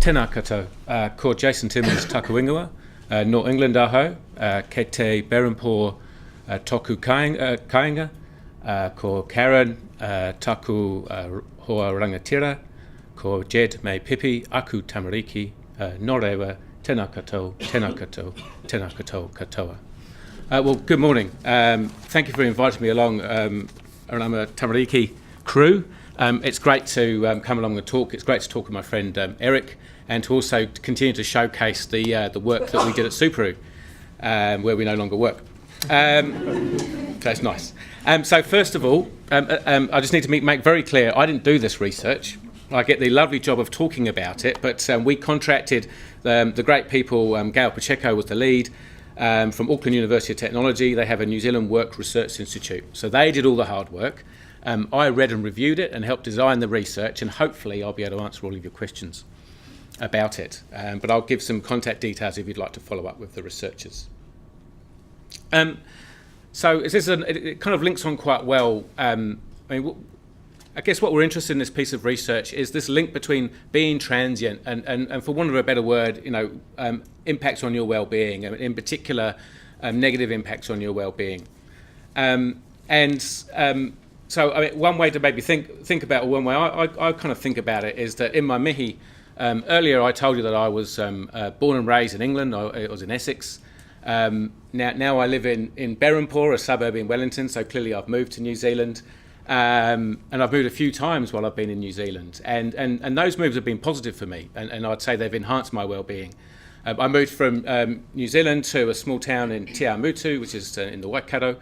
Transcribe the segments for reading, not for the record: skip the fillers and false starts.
Tēnā koutou, ko Jason Timmins takuingawa, no England aho, ke te Berempō toku kāinga, ko Karen taku hoa rangatira, ko Jed me pipi aku Tamariki, no rewa, tēnā koutou, tēnā koutou, tēnā koutou katoa. Well, good morning. Thank you for inviting me along. I'm a Tamariki crew. It's great to come along and talk. It's great to talk with my friend Eric, and to also continue to showcase the work that we did at Subaru, where we no longer work. That's nice. So first of all, I just need to make very clear, I didn't do this research. I get the lovely job of talking about it, but we contracted the great people. Gail Pacheco was the lead, from Auckland University of Technology. They have a New Zealand Work Research Institute. So they did all the hard work. I read and reviewed it and helped design the research, and hopefully I'll be able to answer all of your questions about it. But I'll give some contact details if you'd like to follow up with the researchers. So it kind of links on quite well. I guess what we're interested in this piece of research is this link between being transient and for want of a better word, impacts on your well-being, in particular, negative impacts on your well-being. So one way to maybe think about, or one way I kind of think about it, is that in my mihi, earlier I told you that I was born and raised in England. I was in Essex. Now I live in Berempō, a suburb in Wellington, so clearly I've moved to New Zealand. And I've moved a few times while I've been in New Zealand. And those moves have been positive for me, and I'd say they've enhanced my well-being. I moved from New Zealand to a small town in Te Awamutu, which is in the Waikato,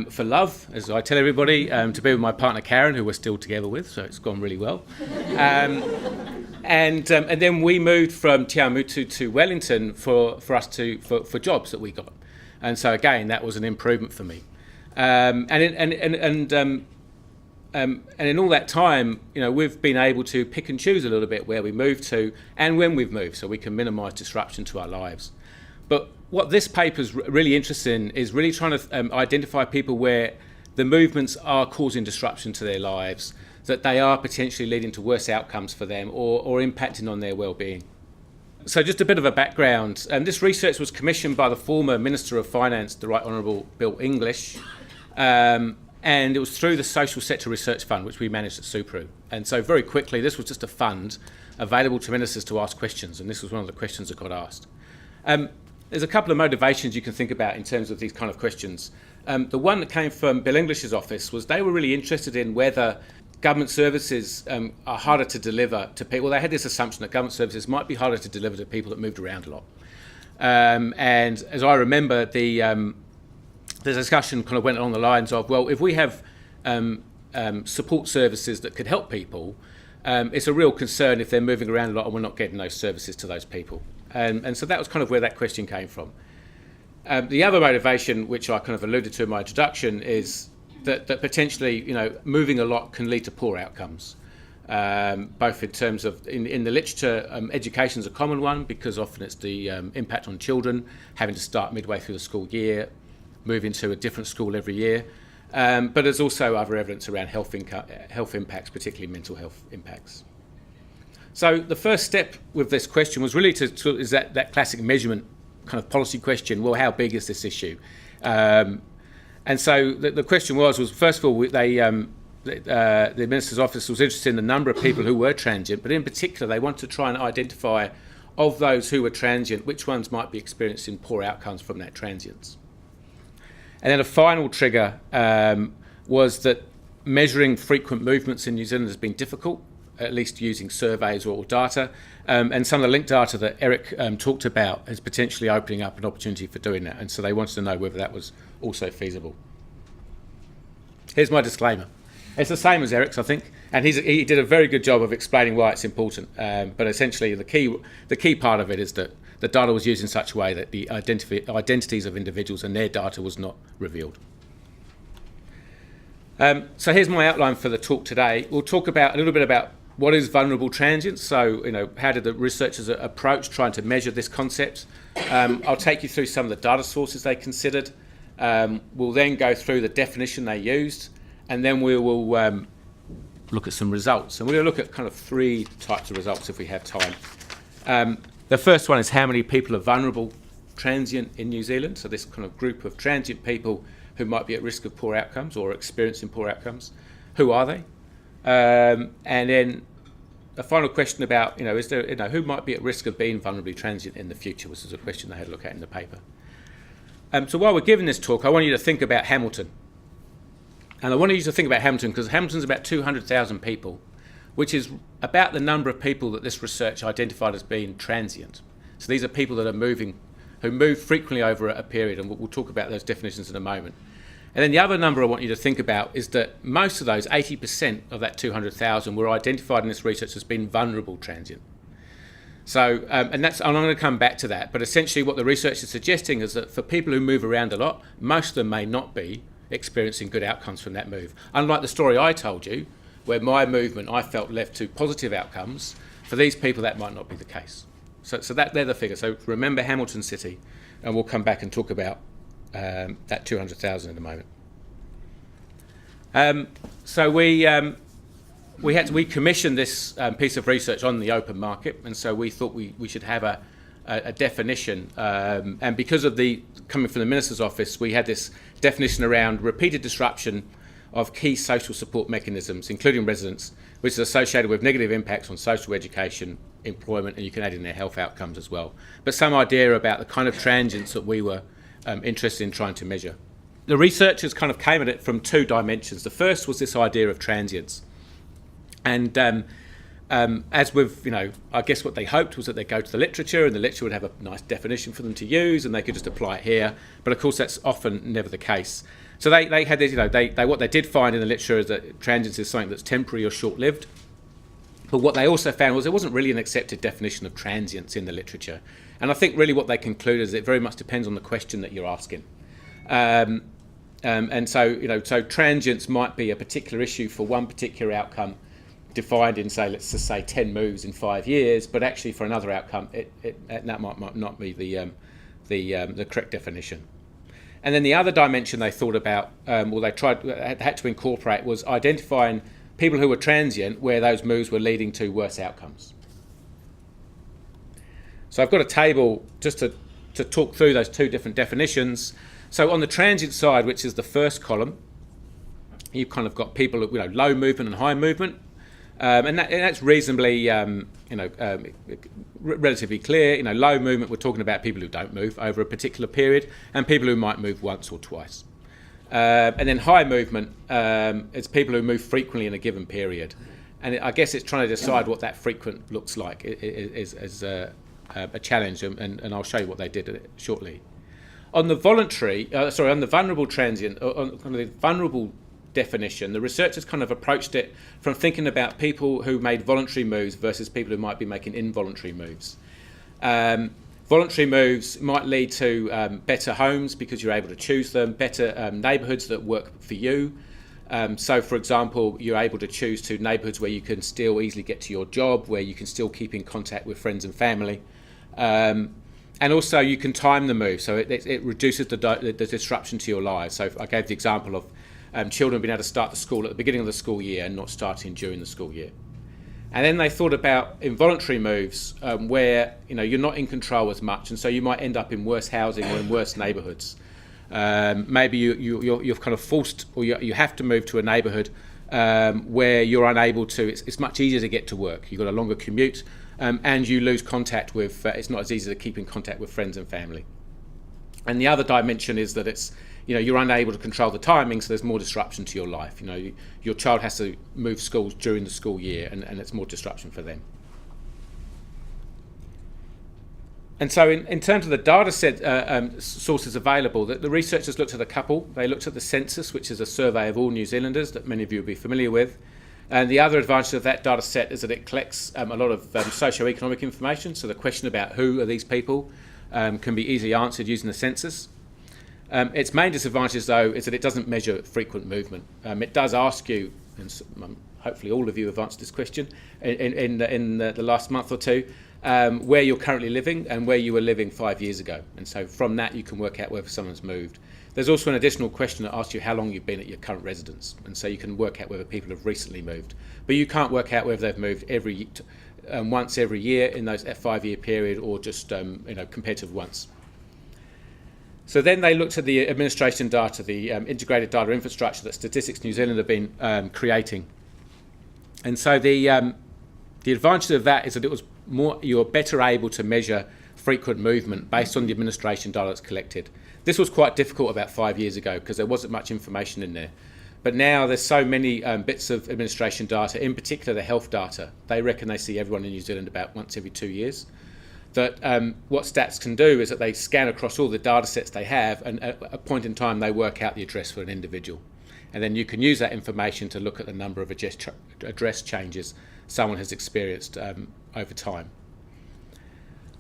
for love, as I tell everybody, to be with my partner Karen, who we're still together with, so it's gone really well. And then we moved from Te Awamutu to Wellington for jobs that we got. And so again, that was an improvement for me. And in all that time, we've been able to pick and choose a little bit where we move to and when we've moved, so we can minimise disruption to our lives. But what this paper's really interested in is really trying to identify people where the movements are causing disruption to their lives, that they are potentially leading to worse outcomes for them or impacting on their well-being. So just a bit of a background. This research was commissioned by the former Minister of Finance, the Right Honourable Bill English, and it was through the Social Sector Research Fund, which we managed at Subaru. And so very quickly, this was just a fund available to ministers to ask questions, and this was one of the questions that got asked. There's a couple of motivations you can think about in terms of these kind of questions. The one that came from Bill English's office was they were really interested in whether government services are harder to deliver to people. They had this assumption that government services might be harder to deliver to people that moved around a lot. And as I remember, the discussion kind of went along the lines of, well, if we have support services that could help people, it's a real concern if they're moving around a lot and we're not getting those services to those people. And so that was kind of where that question came from. The other motivation, which I kind of alluded to in my introduction, is that potentially, moving a lot can lead to poor outcomes, both in terms of, in the literature, education is a common one because often it's the impact on children, having to start midway through the school year, moving to a different school every year. But there's also other evidence around health impacts, particularly mental health impacts. So the first step with this question was really is that classic measurement kind of policy question. Well, how big is this issue? And so the question was first of all, the Minister's office was interested in the number of people who were transient, but in particular they wanted to try and identify, of those who were transient, which ones might be experiencing poor outcomes from that transience. And then a final trigger was that measuring frequent movements in New Zealand has been difficult, at least using surveys or data. And some of the linked data that Eric talked about is potentially opening up an opportunity for doing that. And so they wanted to know whether that was also feasible. Here's my disclaimer. It's the same as Eric's, I think. And he did a very good job of explaining why it's important. But essentially the key part of it is that the data was used in such a way that the identities of individuals and their data was not revealed. So here's my outline for the talk today. We'll talk a little bit about what is vulnerable transience. So, how did the researchers approach trying to measure this concept? I'll take you through some of the data sources they considered. We'll then go through the definition they used, and then we will look at some results. And we're going to look at kind of three types of results if we have time. The first one is how many people are vulnerable transient in New Zealand. So this kind of group of transient people who might be at risk of poor outcomes or experiencing poor outcomes. Who are they? And then a final question about, is there, who might be at risk of being vulnerably transient in the future, which is a question they had a look at in the paper. So while we're giving this talk, I want you to think about Hamilton. And I want you to think about Hamilton because Hamilton's about 200,000 people, which is about the number of people that this research identified as being transient. So these are people that are moving, who move frequently over a period, and we'll talk about those definitions in a moment. And then the other number I want you to think about is that most of those, 80% of that 200,000, were identified in this research as being vulnerable transient. So, and I'm going to come back to that, but essentially what the research is suggesting is that for people who move around a lot, most of them may not be experiencing good outcomes from that move. Unlike the story I told you, where my movement I felt led to positive outcomes, for these people that might not be the case. So they're the figures. So remember Hamilton City, and we'll come back and talk about that 200,000 in a moment. So we commissioned this piece of research on the open market, and so we thought we should have a definition. And because of coming from the Minister's office, we had this definition around repeated disruption of key social support mechanisms, including residents, which is associated with negative impacts on social education, employment, and you can add in their health outcomes as well. But some idea about the kind of transients that we were interested in trying to measure. The researchers kind of came at it from two dimensions. The first was this idea of transients. And as with, I guess what they hoped was that they'd go to the literature and the literature would have a nice definition for them to use and they could just apply it here. But of course, that's often never the case. So they had this, what they did find in the literature is that transience is something that's temporary or short-lived. But what they also found was there wasn't really an accepted definition of transience in the literature. And I think really what they concluded is it very much depends on the question that you're asking. And so transience might be a particular issue for one particular outcome defined in, say, let's just say 10 moves in 5 years, but actually for another outcome, that might not be the correct definition. And then the other dimension they thought about, they had to incorporate, was identifying people who were transient where those moves were leading to worse outcomes. So I've got a table just to talk through those two different definitions. So on the transient side, which is the first column, you've kind of got people with low movement and high movement. And that's reasonably, relatively clear. Low movement, we're talking about people who don't move over a particular period, and people who might move once or twice. And then high movement, it's people who move frequently in a given period. And I guess it's trying to decide what that frequent looks like is a challenge, and I'll show you what they did shortly. On the on the vulnerable transient, on kind of the vulnerable definition, the researchers kind of approached it from thinking about people who made voluntary moves versus people who might be making involuntary moves. Voluntary moves might lead to better homes because you're able to choose them, better neighbourhoods that work for you. So, for example, you're able to choose to neighbourhoods where you can still easily get to your job, where you can still keep in contact with friends and family. And also you can time the move, so it reduces the disruption to your lives. So I gave the example of children being able to start the school at the beginning of the school year and not starting during the school year. And then they thought about involuntary moves where you're not in control as much, and so you might end up in worse housing or in worse neighbourhoods. Maybe you're kind of forced, or you have to move to a neighbourhood where you're unable to. It's much easier to get to work. You've got a longer commute, and you lose contact with. It's not as easy to keep in contact with friends and family. And the other dimension is that it's you're unable to control the timing, so there's more disruption to your life. Your child has to move schools during the school year, and it's more disruption for them. And so in terms of the data set sources available, the researchers looked at a couple. They looked at the census, which is a survey of all New Zealanders that many of you will be familiar with. And the other advantage of that data set is that it collects a lot of socio-economic information. So the question about who are these people can be easily answered using the census. Its main disadvantage, though, is that it doesn't measure frequent movement. It does ask you, and hopefully all of you have answered this question in the last month or two, where you're currently living and where you were living 5 years ago. And so from that you can work out whether someone's moved. There's also an additional question that asks you how long you've been at your current residence, and so you can work out whether people have recently moved. But you can't work out whether they've moved once every year in those 5-year period, or just compared once. So then they looked at the administration data, the integrated data infrastructure that Statistics New Zealand have been creating. And so the advantage of that is that you're better able to measure frequent movement based on the administration data that's collected. This was quite difficult about 5 years ago because there wasn't much information in there. But now there's so many bits of administration data, in particular the health data. They reckon they see everyone in New Zealand about once every 2 years. That what stats can do is that they scan across all the data sets they have, and at a point in time they work out the address for an individual. And then you can use that information to look at the number of address changes someone has experienced over time.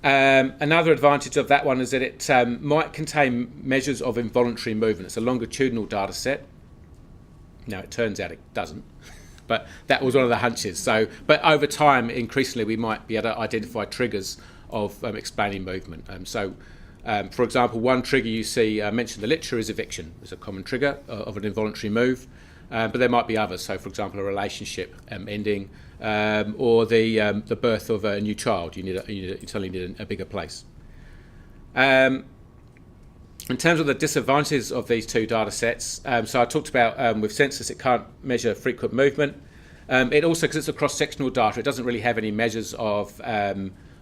Another advantage of that one is that it might contain measures of involuntary movement. It's a longitudinal data set. Now, it turns out it doesn't, but that was one of the hunches. But over time, increasingly, we might be able to identify triggers of explaining movement. For example, one trigger you see mentioned in the literature is eviction. It's a common trigger of an involuntary move, but there might be others. So, for example, a relationship ending, or the birth of a new child. You suddenly need a bigger place. In terms of the disadvantages of these two data sets, so I talked about with census it can't measure frequent movement. It also, because it's a cross-sectional data, it doesn't really have any measures of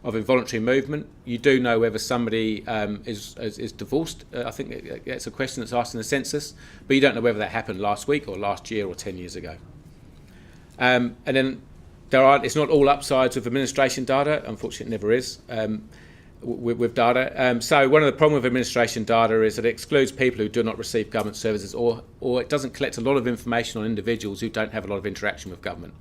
involuntary movement. You do know whether somebody is divorced. I think it's a question that's asked in the census, but you don't know whether that happened last week or last year or 10 years ago. And then it's not all upsides of administration data. Unfortunately, it never is with data. So one of the problems with administration data is that it excludes people who do not receive government services, or it doesn't collect a lot of information on individuals who don't have a lot of interaction with government.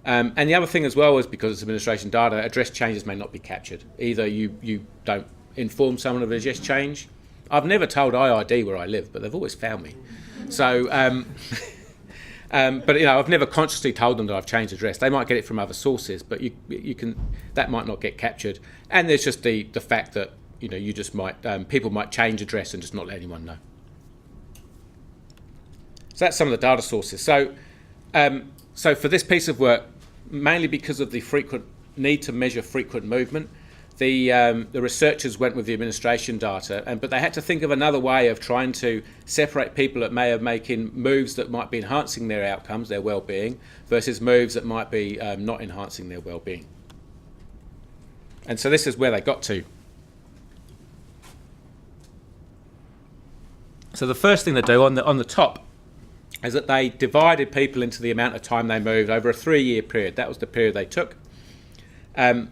And the other thing as well is, because it's administration data, address changes may not be captured. Either you don't inform someone of an address change. I've never told IID where I live, but they've always found me. So, but I've never consciously told them that I've changed address. They might get it from other sources, but that might not get captured. And there's just the fact that you just might people might change address and just not let anyone know. So that's some of the data sources. So for this piece of work, mainly because of the frequent need to measure frequent movement, the researchers went with the administration data, but they had to think of another way of trying to separate people that may have making moves that might be enhancing their outcomes, their well-being, versus moves that might be not enhancing their well-being. And so this is where they got to. So the first thing they do on the top is that they divided people into the amount of time they moved over a 3-year period. That was the period they took. I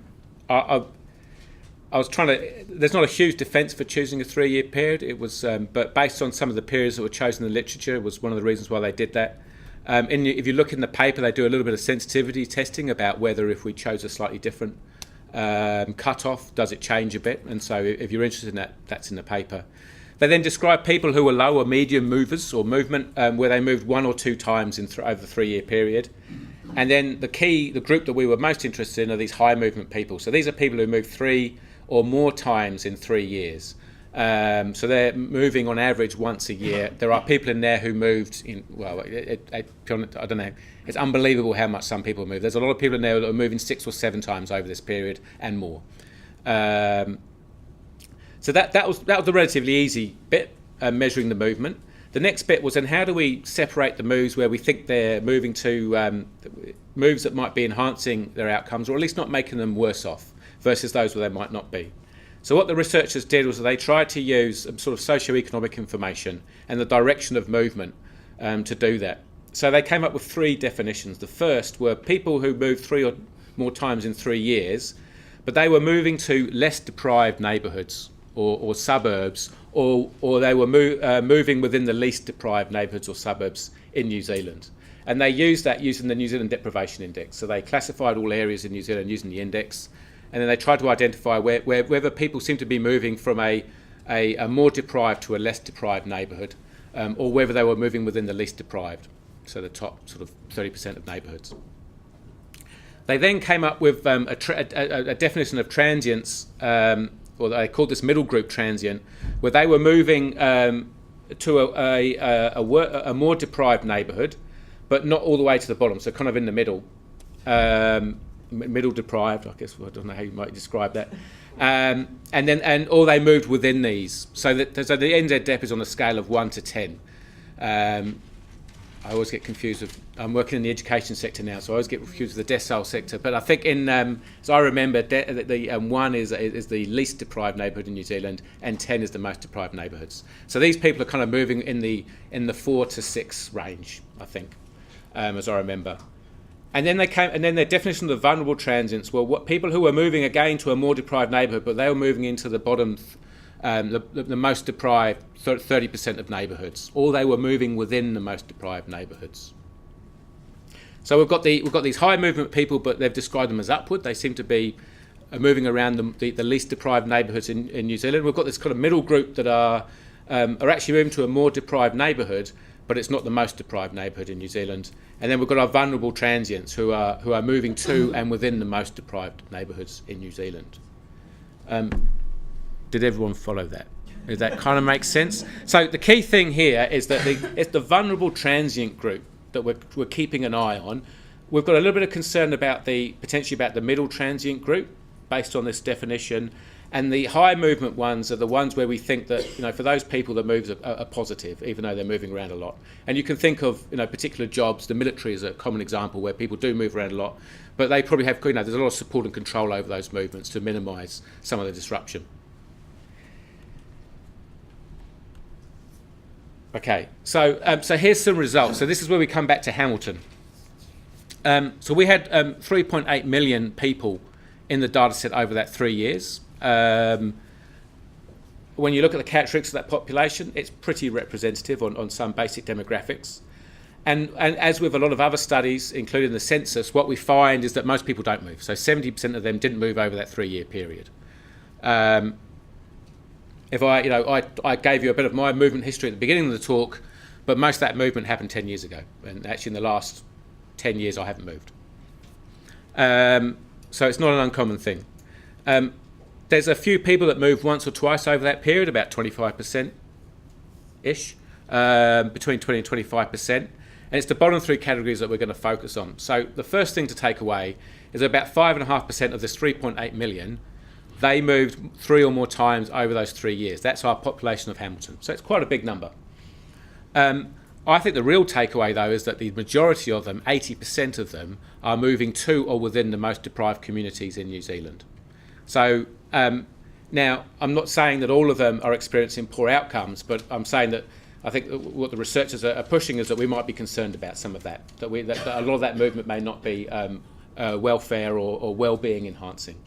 was trying to. There's not a huge defence for choosing a 3-year period. It was, but based on some of the periods that were chosen in the literature, was one of the reasons why they did that. If you look in the paper, they do a little bit of sensitivity testing about whether, if we chose a slightly different cut-off, does it change a bit? And so, if you're interested in that, that's in the paper. They then describe people who were low or medium movers or movement, where they moved 1 or 2 times over the 3-year period. And then the group that we were most interested in are these high movement people. So these are people who moved 3 or more times in 3 years. So they're moving on average once a year. There are people in there who moved in, well, I don't know, it's unbelievable how much some people move. There's a lot of people in there that are moving 6 or 7 times over this period and more. So that was the relatively easy bit, measuring the movement. The next bit was, then how do we separate the moves where we think they're moving to moves that might be enhancing their outcomes, or at least not making them worse off, versus those where they might not be. So what the researchers did was they tried to use sort of socio-economic information and the direction of movement to do that. So they came up with 3 definitions. The first were people who moved 3 or more times in 3 years, but they were moving to less deprived neighbourhoods or suburbs, or they were moving within the least deprived neighbourhoods or suburbs in New Zealand. And they used that using the New Zealand Deprivation Index. So they classified all areas in New Zealand using the index, and then they tried to identify whether people seem to be moving from a more deprived to a less deprived neighbourhood, or whether they were moving within the least deprived, so the top sort of 30% of neighbourhoods. They then came up with a definition of transients, or they called this middle group transient, where they were moving to a more deprived neighbourhood, but not all the way to the bottom, so kind of in the middle. middle deprived, I guess. I don't know how you might describe that. Or they moved within these. So the NZ-DEP is on a scale of 1 to 10. I always get confused with, I'm working in the education sector now, so I always get confused with the decile sector. But I think as I remember, the 1 is the least deprived neighbourhood in New Zealand, and 10 is the most deprived neighbourhoods. So these people are kind of moving in the 4 to 6 range, I think, as I remember. And then their definition of the vulnerable transients were what people who were moving again to a more deprived neighbourhood, but they were moving into the bottom. The most deprived 30% of neighbourhoods, or they were moving within the most deprived neighbourhoods. So we've got these high movement people, but they've described them as upward. They seem to be moving around the least deprived neighbourhoods in New Zealand. We've got this kind of middle group that are actually moving to a more deprived neighbourhood, but it's not the most deprived neighbourhood in New Zealand. And then we've got our vulnerable transients who are moving to and within the most deprived neighbourhoods in New Zealand. Did everyone follow that? Does that kind of make sense? So the key thing here is that it's the vulnerable transient group that we're keeping an eye on. We've got a little bit of concern potentially about the middle transient group based on this definition, and the high movement ones are the ones where we think that, for those people the moves are positive, even though they're moving around a lot. And you can think of particular jobs. The military is a common example where people do move around a lot, but they probably have there's a lot of support and control over those movements to minimise some of the disruption. Okay, so here's some results. So this is where we come back to Hamilton. So we had 3.8 million people in the data set over that 3 years. When you look at the characteristics of that population, it's pretty representative on some basic demographics. And as with a lot of other studies, including the census, what we find is that most people don't move. So 70% of them didn't move over that 3-year period. If I gave you a bit of my movement history at the beginning of the talk, but most of that movement happened 10 years ago. And actually in the last 10 years, I haven't moved. So it's not an uncommon thing. There's a few people that moved once or twice over that period, about 25%-ish, between 20 and 25%. And it's the bottom 3 categories that we're going to focus on. So the first thing to take away is about 5.5% of this 3.8 million, they moved 3 or more times over those 3 years. That's our population of Hamilton. So it's quite a big number. I think the real takeaway, though, is that the majority of them, 80% of them, are moving to or within the most deprived communities in New Zealand. So now, I'm not saying that all of them are experiencing poor outcomes, but I'm saying that I think what the researchers are pushing is that we might be concerned about some of that a lot of that movement may not be welfare or well-being enhancing.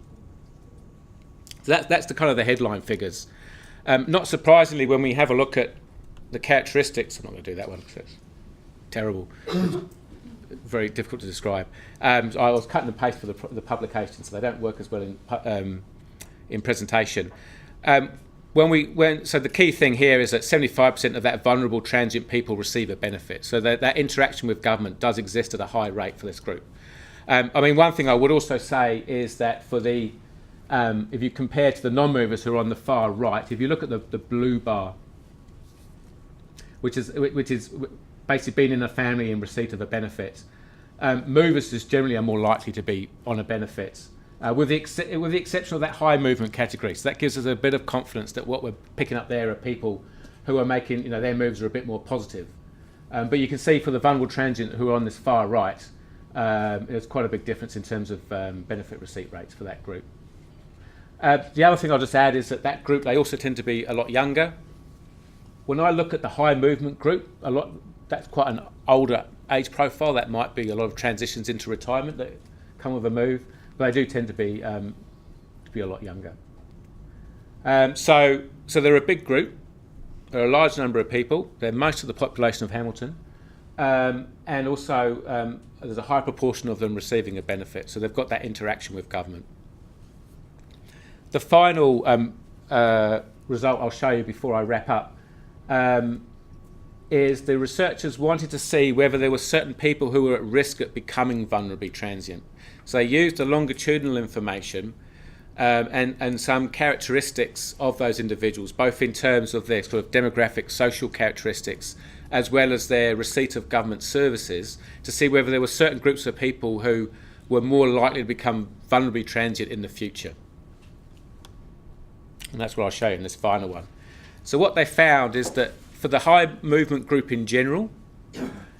So that's the kind of the headline figures. Not surprisingly, when we have a look at the characteristics, I'm not going to do that one because it's terrible. It's very difficult to describe. I was cutting and paste for the publication, so they don't work as well in presentation. So the key thing here is that 75% of that vulnerable transient people receive a benefit. So that interaction with government does exist at a high rate for this group. One thing I would also say is that for the if you compare to the non-movers who are on the far right, if you look at the blue bar, which is basically being in a family in receipt of a benefit, movers just generally are more likely to be on a benefit, with the exception of that high movement category. So that gives us a bit of confidence that what we're picking up there are people who are making, their moves are a bit more positive. But you can see for the vulnerable transient who are on this far right, there's quite a big difference in terms of benefit receipt rates for that group. The other thing I'll just add is that group, they also tend to be a lot younger. When I look at the high movement group, that's quite an older age profile. That might be a lot of transitions into retirement that come with a move, but they do tend to be a lot younger. So they're a big group. They're a large number of people. They're most of the population of Hamilton, and also there's a high proportion of them receiving a benefit. So they've got that interaction with government. The final result I'll show you before I wrap up is the researchers wanted to see whether there were certain people who were at risk at becoming vulnerably transient. So they used the longitudinal information and some characteristics of those individuals, both in terms of their sort of demographic, social characteristics, as well as their receipt of government services, to see whether there were certain groups of people who were more likely to become vulnerably transient in the future. And that's what I'll show you in this final one. So what they found is that for the high movement group in general,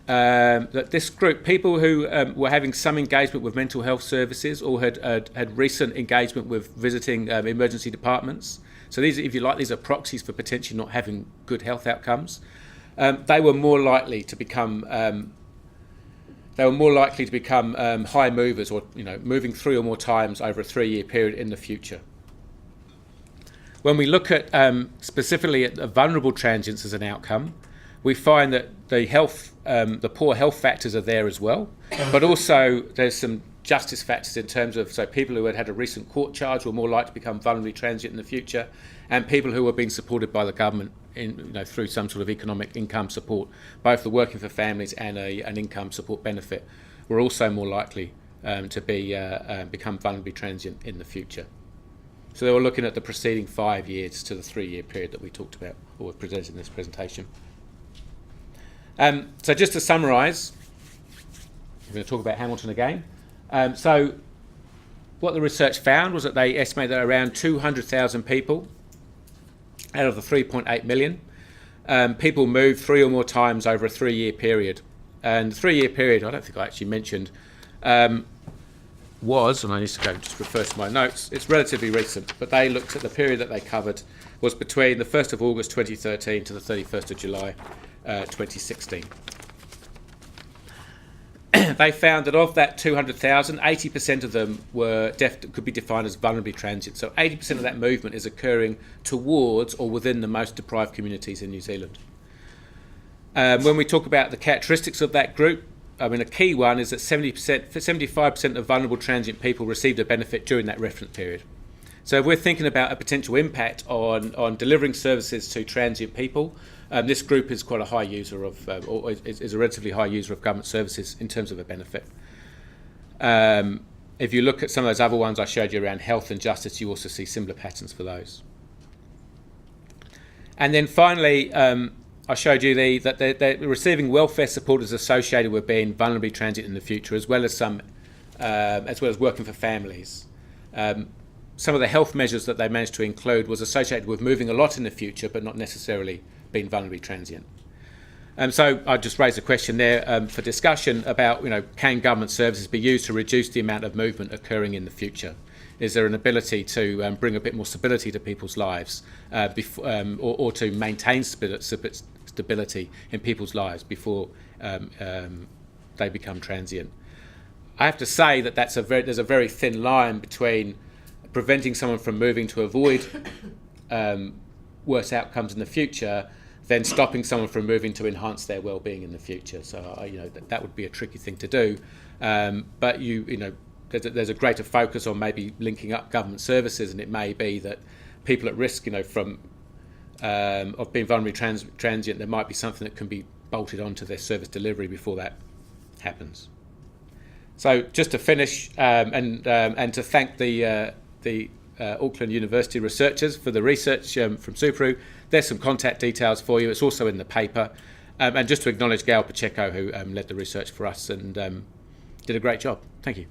that this group, people who were having some engagement with mental health services or had recent engagement with visiting emergency departments, so these, if you like, these are proxies for potentially not having good health outcomes, they were more likely to become high movers, or moving 3 or more times over a 3-year period in the future. When we look at specifically at the vulnerable transients as an outcome, we find that the poor health factors are there as well, but also there's some justice factors in terms of, so people who had a recent court charge were more likely to become vulnerably transient in the future, and people who were being supported by the government through some sort of economic income support, both the working for families and an income support benefit, were also more likely to become vulnerably transient in the future. So they were looking at the preceding 5 years to the 3-year period that we talked about, or were presented in this presentation. So just to summarise, we're going to talk about Hamilton again. So what the research found was that they estimated that around 200,000 people out of the 3.8 million people moved 3 or more times over a 3-year period. And the 3-year period, I don't think I actually mentioned, was, and I need to go just refer to my notes, it's relatively recent, but they looked at the period that they covered was between the 1st of August 2013 to the 31st of July 2016. They found that of that 200,000, 80% of them could be defined as vulnerably transient. So 80% of that movement is occurring towards or within the most deprived communities in New Zealand. When we talk about the characteristics of that group, a key one is that 75% of vulnerable transient people received a benefit during that reference period. So if we're thinking about a potential impact on delivering services to transient people, this group is quite a high user of, or is a relatively high user of government services in terms of a benefit. If you look at some of those other ones I showed you around health and justice, you also see similar patterns for those. And then finally, I showed you that they're receiving welfare support is associated with being vulnerably transient in the future, as well as working for families. Some of the health measures that they managed to include was associated with moving a lot in the future, but not necessarily being vulnerably transient. So I just raised a question there for discussion about, can government services be used to reduce the amount of movement occurring in the future? Is there an ability to bring a bit more stability to people's lives, or to maintain stability in people's lives before they become transient? I have to say that there's a very thin line between preventing someone from moving to avoid worse outcomes in the future, then stopping someone from moving to enhance their well-being in the future. So that would be a tricky thing to do. But there's a greater focus on maybe linking up government services, and it may be that people at risk, of being vulnerably transient, there might be something that can be bolted onto their service delivery before that happens. So just to finish, and to thank the Auckland University researchers for the research from Suparu. There's some contact details for you. It's also in the paper. And just to acknowledge Gail Pacheco, who led the research for us and did a great job. Thank you.